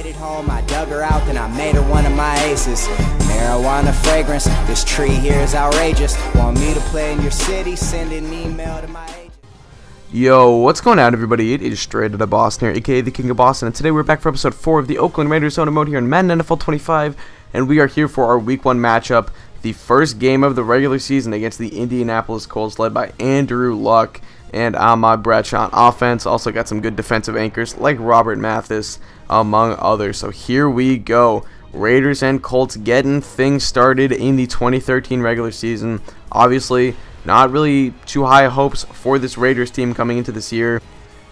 made it home, I dug her out, then I made her one of my aces. Marijuana fragrance, this tree here is outrageous. Want me to play in your city? Send an email to my agent. Yo, what's going on, everybody? It is Straight Outta Boston here, aka the King of Boston, and today we're back for episode 4 of the Oakland Raiders Zone mode here in Madden NFL 25, and we are here for our Week 1 matchup, the first game of the regular season against the Indianapolis Colts, led by Andrew Luck and Ahmad Bradshaw on offense. Also got some good defensive anchors like Robert Mathis, among others. So here we go. Raiders and Colts getting things started in the 2013 regular season. Obviously, not really too high hopes for this Raiders team coming into this year.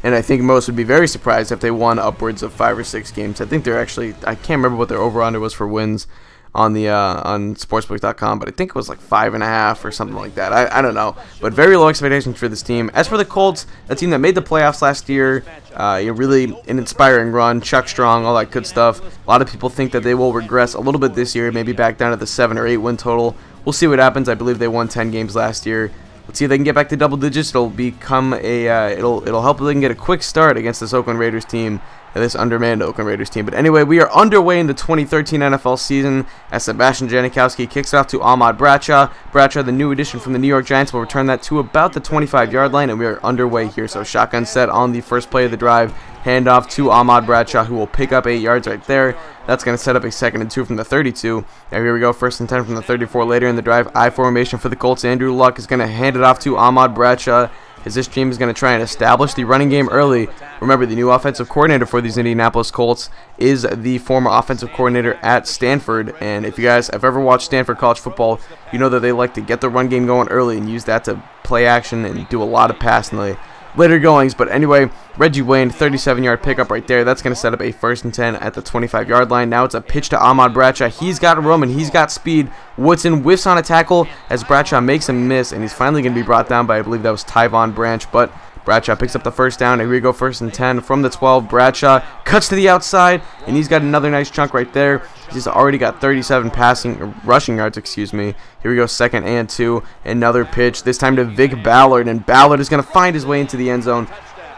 And I think most would be very surprised if they won upwards of 5 or 6 games. I think they're actually, I can't remember what their over-under was for wins on the on sportsbook.com, but I think it was like 5.5 or something like that. I don't know, but very low expectations for this team. As for the Colts, a team that made the playoffs last year, really an inspiring run, Chuck Strong, all that good stuff. A lot of people think that they will regress a little bit this year, maybe back down to the 7 or 8 win total. We'll see what happens. I believe they won 10 games last year. Let's see if they can get back to double digits. It'll become a it'll help if they can get a quick start against this Oakland Raiders team, this undermanned Oakland Raiders team. But anyway, we are underway in the 2013 NFL season as Sebastian Janikowski kicks it off to Ahmad Bradshaw. Bradshaw, the new addition from the New York Giants, will return that to about the 25-yard line, and we are underway here. So shotgun set on the first play of the drive. Hand off to Ahmad Bradshaw, who will pick up 8 yards right there. That's going to set up a 2nd and 2 from the 32. Now here we go, 1st and 10 from the 34 later in the drive. I formation for the Colts. Andrew Luck is going to hand it off to Ahmad Bradshaw, as this team is going to try and establish the running game early. Remember, the new offensive coordinator for these Indianapolis Colts is the former offensive coordinator at Stanford. And if you guys have ever watched Stanford college football, you know that they like to get the run game going early and use that to play action and do a lot of passing in the later goings. But anyway, Reggie Wayne, 37-yard pickup right there. That's going to set up a 1st and 10 at the 25-yard line. Now it's a pitch to Ahmad Bradshaw. He's got room and he's got speed. Woodson whiffs on a tackle as Bradshaw makes a miss, and he's finally going to be brought down by, I believe that was Tyvon Branch, but Bradshaw picks up the 1st down. And here we go, 1st and 10 from the 12. Bradshaw cuts to the outside, and he's got another nice chunk right there. He's already got 37 rushing yards, excuse me. Here we go, 2nd and 2. Another pitch, this time to Vic Ballard, and Ballard is going to find his way into the end zone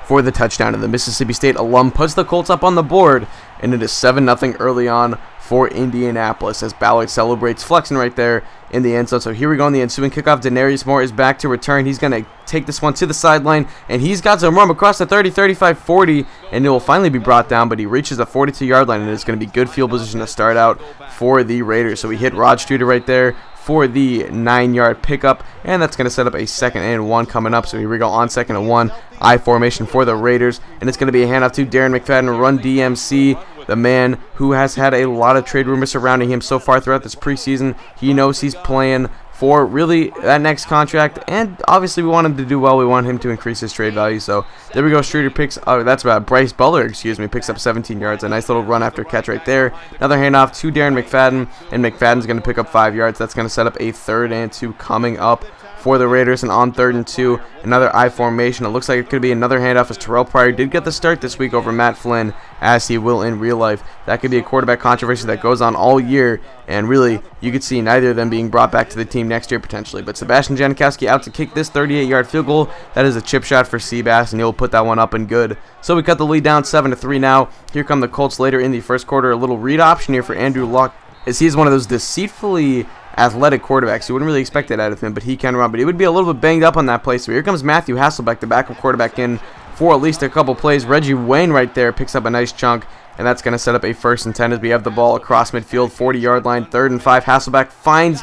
for the touchdown. And the Mississippi State alum puts the Colts up on the board, and it is 7-0 early on for Indianapolis as Ballard celebrates, flexing right there in the end zone. So here we go in the ensuing kickoff. Denarius Moore is back to return. He's going to take this one to the sideline, and he's got some room across the 30, 35, 40, and it will finally be brought down, but he reaches the 42-yard line, and it's going to be good field position to start out for the Raiders. So we hit Rod Streeter right there for the 9-yard pickup, and that's going to set up a 2nd and 1 coming up. So here we go on 2nd and 1, I formation for the Raiders, and it's going to be a handoff to Darren McFadden, run DMC, the man who has had a lot of trade rumors surrounding him so far throughout this preseason. He knows he's playing for really that next contract, and obviously we want him to do well. We want him to increase his trade value. So there we go. Streeter picks, Bryce Butler, excuse me, picks up 17 yards. A nice little run after catch right there. Another handoff to Darren McFadden, and McFadden's going to pick up 5 yards. That's going to set up a 3rd and 2 coming up for the Raiders. And on 3rd and 2, another I formation. It looks like it could be another handoff as Terrell Pryor did get the start this week over Matt Flynn, as he will in real life. That could be a quarterback controversy that goes on all year, and really you could see neither of them being brought back to the team next year potentially. But Sebastian Janikowski out to kick this 38-yard field goal. That is a chip shot for Seabass, and he'll put that one up and good. So we cut the lead down 7-3 now. Here come the Colts later in the first quarter. A little read option here for Andrew Luck, as he's one of those deceitfully athletic quarterbacks. You wouldn't really expect that out of him, but he can run. But he would be a little bit banged up on that play. So here comes Matthew Hasselbeck, the backup quarterback, in for at least a couple plays. Reggie Wayne right there picks up a nice chunk, and that's going to set up a 1st and 10 as we have the ball across midfield, 40-yard line, 3rd and 5. Hasselbeck finds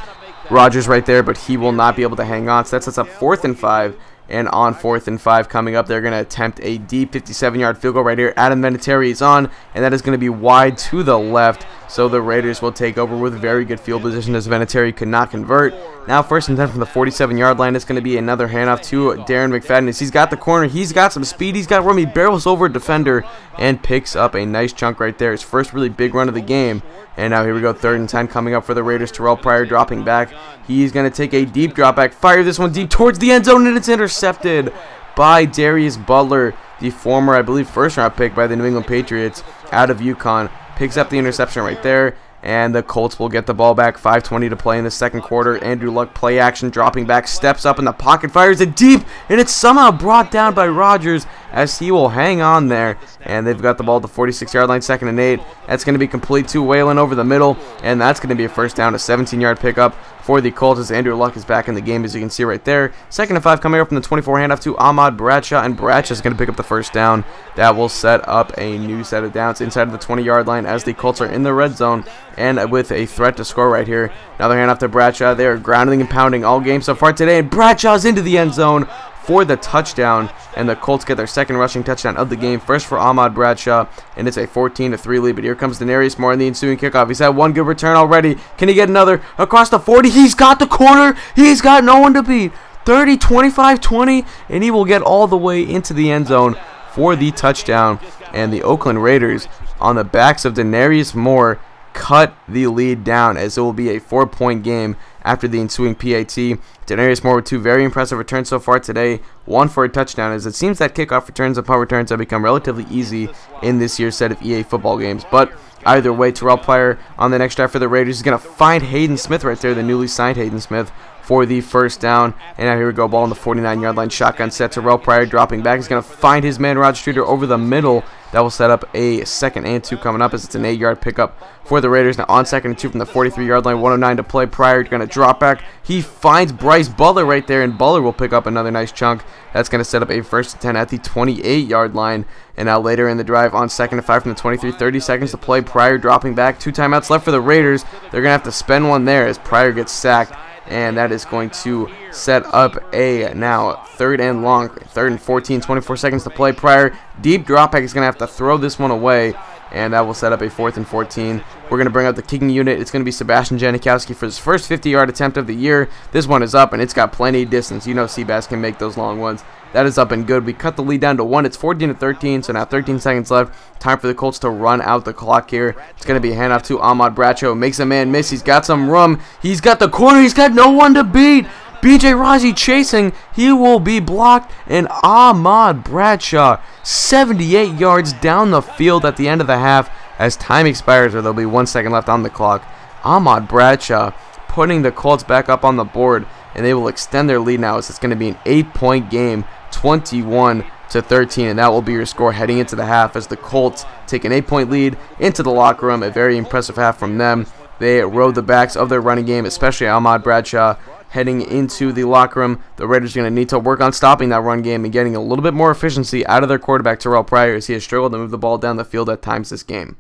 Rodgers right there, but he will not be able to hang on. So that sets up 4th and 5. And on 4th and 5 coming up, they're going to attempt a deep 57-yard field goal right here. Adam Vinatieri is on, and that is going to be wide to the left. So the Raiders will take over with very good field position as Vinatieri could not convert. Now 1st and 10 from the 47-yard line. It's going to be another handoff to Darren McFadden. As he's got the corner, he's got some speed, he's got room, he barrels over a defender and picks up a nice chunk right there. His first really big run of the game. And now here we go, 3rd and 10 coming up for the Raiders. Terrell Pryor dropping back. He's going to take a deep drop back, fire this one deep towards the end zone, and it's intercepted by Darius Butler, the former, I believe, 1st-round pick by the New England Patriots out of UConn. Picks up the interception right there. And the Colts will get the ball back. 5:20 to play in the second quarter. Andrew Luck play action, dropping back, steps up in the pocket, fires it deep, and it's somehow brought down by Rodgers as he will hang on there. And they've got the ball at the 46-yard line, 2nd and 8. That's going to be complete to Waylon over the middle, and that's going to be a first down, a 17-yard pickup for the Colts as Andrew Luck is back in the game, as you can see right there. 2nd and 5 coming up from the 24 handoff to Ahmad Bradshaw, and Bradshaw is going to pick up the first down. That will set up a new set of downs inside of the 20-yard line as the Colts are in the red zone and with a threat to score right here. Another handoff to Bradshaw. They are grounding and pounding all game so far today, and Bradshaw's into the end zone for the touchdown, and the Colts get their second rushing touchdown of the game, first for Ahmad Bradshaw, and it's a 14-3 lead. But here comes Denarius Moore in the ensuing kickoff. He's had one good return already. Can he get another across the 40? He's got the corner. He's got no one to beat. 30, 25, 20, and he will get all the way into the end zone for the touchdown. And the Oakland Raiders, on the backs of Denarius Moore, cut the lead down as it will be a 4-point game after the ensuing PAT. Denarius Moore with 2 very impressive returns so far today, 1 for a touchdown, as it seems that kickoff returns and punt returns have become relatively easy in this year's set of EA football games. But either way, Terrell Pryor on the next drive for the Raiders is going to find Hayden Smith right there, the newly signed Hayden Smith, for the first down. And now here we go, ball on the 49-yard line, shotgun set. Terrell Pryor dropping back. He's going to find his man, Rod Streeter, over the middle. That will set up a 2nd and 2 coming up as it's an 8-yard pickup for the Raiders. Now on 2nd and 2 from the 43-yard line, 109 to play. Pryor going to drop back. He finds Bryce Butler right there, and Butler will pick up another nice chunk. That's going to set up a 1st and 10 at the 28-yard line. And now later in the drive, on 2nd and 5 from the 23, 30 seconds to play. Pryor dropping back. 2 timeouts left for the Raiders. They're going to have to spend one there as Pryor gets sacked. And that is going to set up a now 3rd and long, 3rd and 14, 24 seconds to play. Pryor, deep drop back, is going to have to throw this one away, and that will set up a 4th and 14. We're going to bring out the kicking unit. It's going to be Sebastian Janikowski for his first 50-yard attempt of the year. This one is up, and it's got plenty of distance. You know Seabass can make those long ones. That is up and good. We cut the lead down to 1. It's 14-13, so now 13 seconds left. Time for the Colts to run out the clock here. It's going to be a handoff to Ahmad Bradshaw. Makes a man miss. He's got some room. He's got the corner. He's got no one to beat. BJ Raji chasing. He will be blocked. And Ahmad Bradshaw, 78 yards down the field at the end of the half as time expires, or there'll be 1 second left on the clock. Ahmad Bradshaw putting the Colts back up on the board, and they will extend their lead now as it's going to be an 8-point game, 21-13, and that will be your score heading into the half as the Colts take an 8-point lead into the locker room. A very impressive half from them. They rode the backs of their running game, especially Ahmad Bradshaw. Heading into the locker room, the Raiders are going to need to work on stopping that run game and getting a little bit more efficiency out of their quarterback, Terrell Pryor, as he has struggled to move the ball down the field at times this game.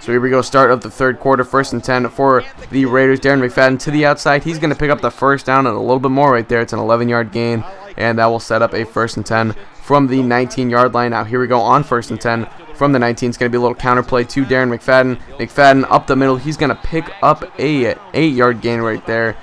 So here we go, start of the third quarter, 1st and 10 for the Raiders. Darren McFadden to the outside. He's going to pick up the first down and a little bit more right there. It's an 11-yard gain, and that will set up a 1st and 10 from the 19-yard line. Now here we go on 1st and 10 from the 19. It's going to be a little counterplay to Darren McFadden. McFadden up the middle. He's going to pick up a 8-yard gain right there.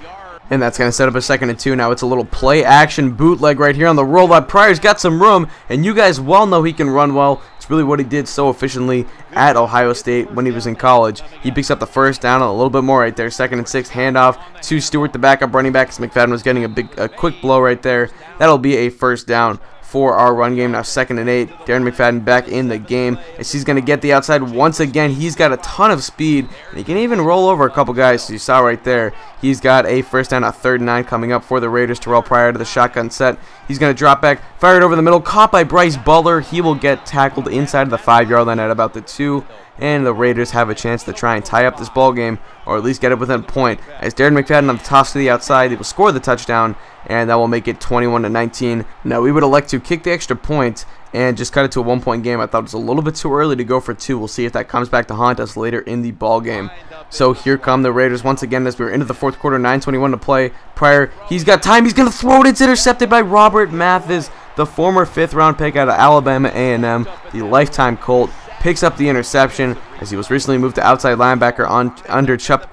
And that's going to set up a 2nd and 2. Now it's a little play-action bootleg right here on the rollout. Pryor's got some room, and you guys well know he can run well. It's really what he did so efficiently at Ohio State when he was in college. He picks up the first down and a little bit more right there. 2nd and 6, handoff to Stewart, the backup running back, as McFadden was getting a quick blow right there. That'll be a first down for our run game. Now 2nd and 8. Darren McFadden back in the game as he's going to get the outside once again. He's got a ton of speed, and he can even roll over a couple guys. So you saw right there, he's got a first down at 3rd and 9 coming up for the Raiders. Terrell Pryor to the shotgun set. He's going to drop back, fire it over the middle, caught by Bryce Butler. He will get tackled inside of the 5-yard line at about the 2, and the Raiders have a chance to try and tie up this ball game, or at least get it within a point. As Darren McFadden on the toss to the outside, he will score the touchdown, and that will make it 21-19. Now we would elect to kick the extra point and just cut it to a 1-point game. I thought it was a little bit too early to go for 2. We'll see if that comes back to haunt us later in the ball game. So here come the Raiders once again as we're into the 4th quarter, 9:21 to play. Pryor, he's got time. He's going to throw it. It's intercepted by Robert Mathis, the former 5th-round pick out of Alabama A&M, the lifetime Colt. Picks up the interception as he was recently moved to outside linebacker under Chuck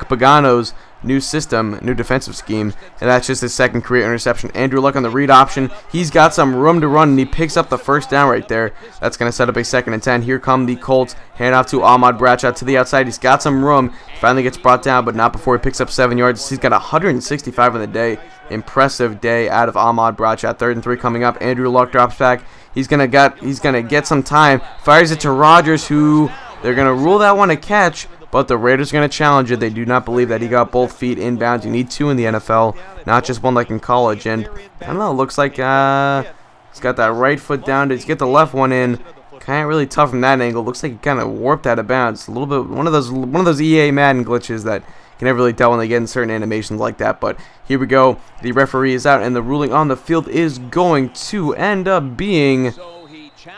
Pagano's new system, new defensive scheme, and that's just his 2nd career interception. Andrew Luck on the read option. He's got some room to run, and he picks up the first down right there. That's going to set up a 2nd and 10. Here come the Colts. Hand off to Ahmad Bradshaw to the outside. He's got some room. He finally gets brought down, but not before he picks up 7 yards. He's got 165 on the day. Impressive day out of Ahmad Bradshaw. 3rd and 3 coming up. Andrew Luck drops back. He's gonna get some time. Fires it to Rodgers, who they're gonna rule that one a catch. but the Raiders are going to challenge it. They do not believe that he got both feet inbounds. You need 2 in the NFL, not just 1 like in college. And I don't know, it looks like he's got that right foot down to get the left one in. Kind of really tough from that angle. Looks like he kind of warped out of bounds. A little bit one of those EA Madden glitches that you can never really tell when they get in certain animations like that. But here we go. The referee is out, and the ruling on the field is going to end up being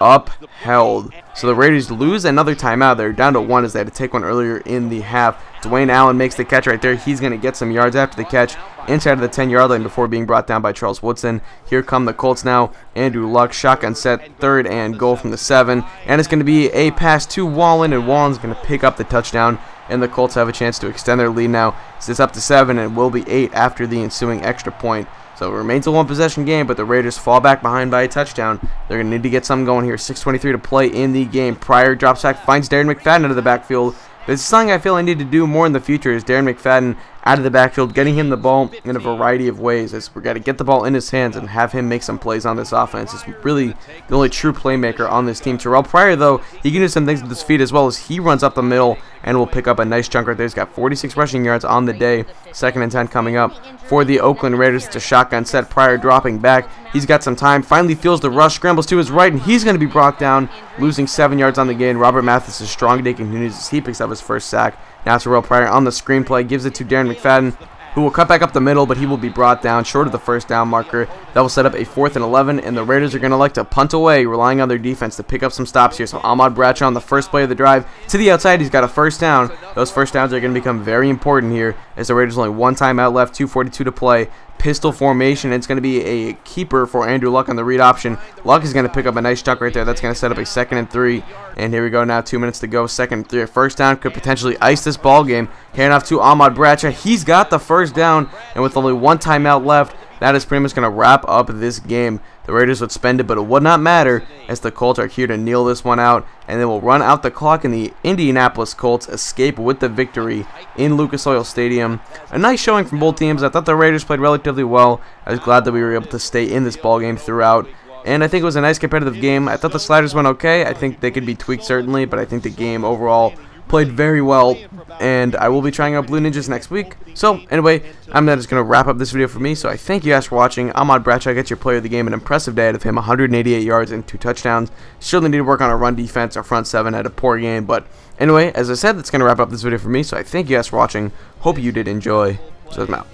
upheld. So the Raiders lose another timeout. They're down to 1 as they had to take one earlier in the half. Dwayne Allen makes the catch right there. He's going to get some yards after the catch inside of the 10-yard line before being brought down by Charles Woodson. Here come the Colts now. Andrew Luck, shotgun set, 3rd and goal from the 7. And it's going to be a pass to Wallen, and Wallen's going to pick up the touchdown. And the Colts have a chance to extend their lead now. It's up to 7 and will be 8 after the ensuing extra point. So it remains a 1-possession game, but the Raiders fall back behind by a touchdown. They're going to need to get something going here. 6:23 to play in the game. Pryor drops back, finds Darren McFadden out of the backfield. This is something I feel I need to do more in the future, is Darren McFadden out of the backfield, getting him the ball in a variety of ways. As we're going to get the ball in his hands and have him make some plays on this offense. He's really the only true playmaker on this team. Terrell Pryor, though, he can do some things with his feet as well, as he runs up the middle and will pick up a nice chunk right there. He's got 46 rushing yards on the day. 2nd and 10 coming up for the Oakland Raiders. It's a shotgun set. Pryor dropping back. He's got some time. Finally feels the rush. Scrambles to his right, and he's going to be brought down, losing 7 yards on the gain. Robert Mathis' strong day continues as he picks up his first sack. Now Terrell Pryor on the screenplay, gives it to Darren McFadden, who will cut back up the middle, but he will be brought down short of the first down marker. That will set up a 4th and 11, and the Raiders are going to like to punt away, relying on their defense to pick up some stops here. So Ahmad Bradshaw on the first play of the drive to the outside. He's got a first down. Those first downs are going to become very important here, as the Raiders only 1 timeout left, 2:42 to play. Pistol formation. It's going to be a keeper for Andrew Luck on the read option. Luck is going to pick up a nice chunk right there. That's going to set up a 2nd and 3. And here we go now, 2 minutes to go. 2nd and 3. First down could potentially ice this ball game. Hand off to Ahmad Bradshaw. He's got the first down, and with only 1 timeout left, that is pretty much going to wrap up this game. The Raiders would spend it, but it would not matter, as the Colts are here to kneel this one out, and they will run out the clock, and the Indianapolis Colts escape with the victory in Lucas Oil Stadium. A nice showing from both teams. I thought the Raiders played relatively well. I was glad that we were able to stay in this ball game throughout, and I think it was a nice competitive game. I thought the sliders went okay. I think they could be tweaked certainly, but I think the game overall played very well, and I will be trying out Blue Ninjas next week. So anyway, I'm just going to wrap up this video for me. So I thank you guys for watching. Ahmad Bradshaw gets your player of the game. An impressive day out of him, 188 yards and 2 touchdowns. Certainly need to work on our run defense. Our front 7 had a poor game, but anyway, as I said, that's going to wrap up this video for me. So I thank you guys for watching. Hope you did enjoy. So I'm out.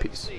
Peace.